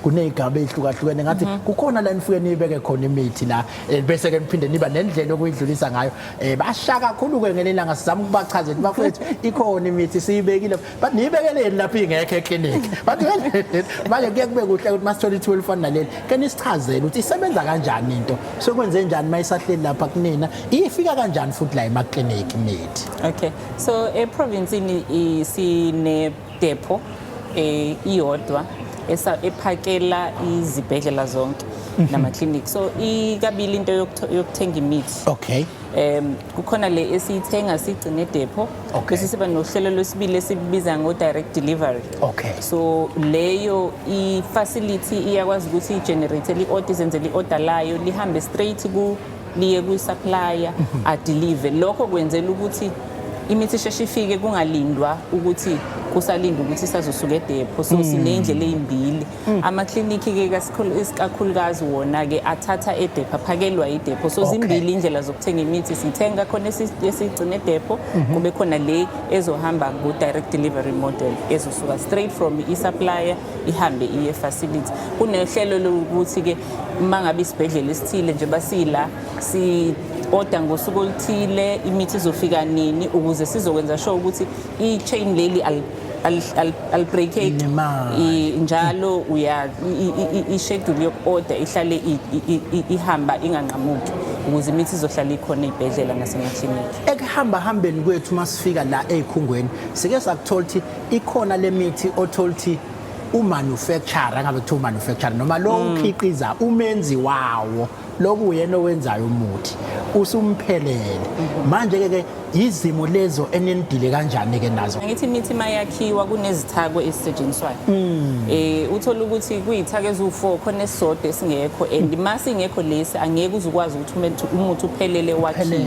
kunezigaba ezihlukahlukene ngathi kukhona la nifike nibeke khona imithi la bese ke niphinde niba nendlela okuyidlulisa ngayo bashaka kakhulu ke ngelelanga sizama ukubachazela bafethu ikhona imithi siyibekile but niyibekeleni lapha ingekho eclinic but manje kuye kube kuhle ukuthi masithola ithuba elifana naleli ke nisichazele ukuthi isebenza kanjani into sokwenze njani mayisahleli lapha kunina ifika kanjani futhi la emaclinic imithi. Okay, so province ini sine depot iyodwa ephakela izibhedlela zonke nama clinic, so ikabili into yokuthenga imithi. Okay. Kukhona le esithenga sigcine depot bese siba nohlelo lwesibili esibiza ngo direct delivery. Okay. So leyo I facility iyakwazi ukuthi igenerate li-order izenzele i-order layo lihambe straight liye ku supplier a deliver. Lokho kwenzela ukuthi imithi isheshe ifike kungalindwa ukuthi kusalindwa ukuthi sazosuka edepot. So sinendlela ezimbili ama clinic ke kakhulukazi wona ke athatha edepot aphakelwa idepot. So zimbili indlela zokuthenga imithi sithenga khona esigcine edepot kube khona le ezohamba go direct delivery model ezosuka straight from supplier ihambe iye facility. Kunehlelo lokuthi ke mangabe isibhedlela esithile nje basila si order ngosuku oluthile imithi izofika nini ukuze sizokwenza sure ukuthi i-chain leli al break njalo uya i-schedule yoku-order ihlale ihamba inganqamuki ukuze imithi izohlala ikhona ezibhedlela nasemaklinikhi. Ekuhambahambeni kwethu masifika la ezikhungweni sike sakuthola ukuthi ikhona lemithi othola ukuthi umanufacturer ngabe kuthiwa umanufacturer noma lo ukhiqiza umenzi wawo lokuyena owenzayo umuthi usumphelele manje ke izimo lezo enendile kanjani ke nazo. Ngithi imithi mayakhiwa kunezithako ezisetshenziswayo uthola ukuthi kuyithako ezu4 khona esisodwa esingekho and mase ingekho lesi angeke uzukwazi ukuthi umuthi uphelele wakhiwe.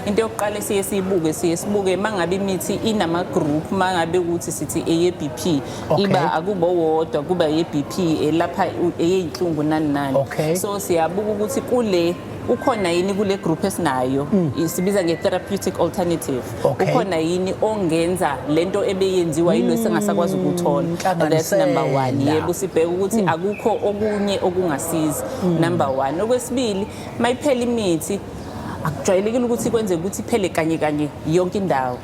Into yokuqala sibuke mangabe imithi inama group mangabe ukuthi sithi eye BP iba akubo wodwa kuba ye BP lapha eyinhlungu nani so siyabuka ukuthi kule ukhona yini kule group esinayo isibiza nge-therapeutic alternative ukhona yini ongenza lento ebeyenziwa yilo sengasakwazi ukuthola. That's number 1. Yebo sibheke ukuthi akukho okunye okungasiza. Number 1. Okwesibili mayiphela imithi akujwayelekile ukuthi kwenze ukuthi iphele kanye yonke indawo.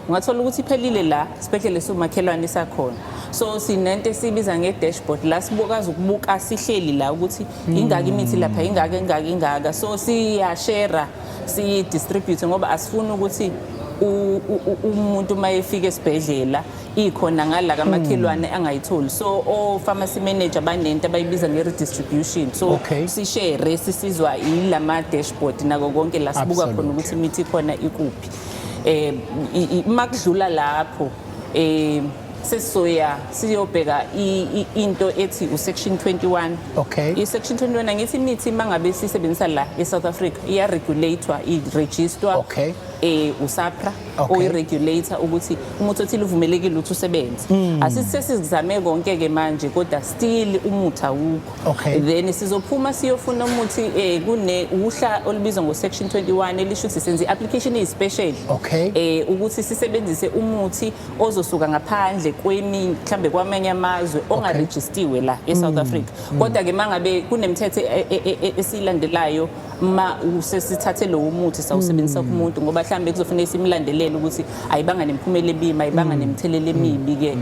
Ungathola ukuthi iphelile la sibhedlela somakhelwane sakhona. So sinento esibiza nge-dashboard la sibukaza ukubuka sihleli la ukuthi ingaki imithi lapha ingaka so siyashare sidistribute ngoba asifuni ukuthi umuntu mayefika esibhedlela ikhona ngala kamakhelwane angayitholi. So o pharmacy manager banento abayibiza nge-redistribution so sishare sisizwa ilama dashboard nako konke la sibuka khona ukuthi imithi ikhona ikuphi. Makudlula lapho sesoya siyobheka into ethi usection 21. Isection 21 ngithi imithi mangabe sisebenzisa la eSouth Africa iya regulator i-register uSAPRA oyi-regulator ukuthi umuthi othile uvumelekile ukuthi usebenze. Asisesizame konke ke manje kodwa still umuthi awukho. Then sizophuma siyofuna umuthi kune uhla olubizwa ngo-section 21 elisho ukuthi senze i-application eyi-special ukuthi sisebenzise umuthi ozosuka ngaphandle mhlambe kwamanye amazwe ongarejistiwe la eSouth Africa. Kodwa ke mangabe kunemithetho esilandelayo ma usesithathe lo umuthi sawusebenzisa kumuntu ngoba mhlambe kuzofanele isimlandelele ukuthi ayibanga nemphumela ebibi ayibanga nemthelela emibi ke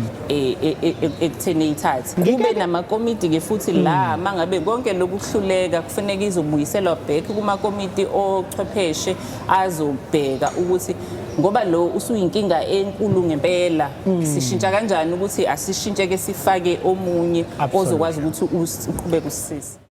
ekutheni ithathe. Kube namakomiti ke futhi la mangabe konke lokuhluleka kufanele izobuyiselwa back kuma komiti ochwepheshe azobheka ukuthi ngoba lo usuyinkinga enkulu ngempela sishintsha kanjani ukuthi asishintshe ke sifake omunye ozokwazi ukuthi uqhubeke usisize.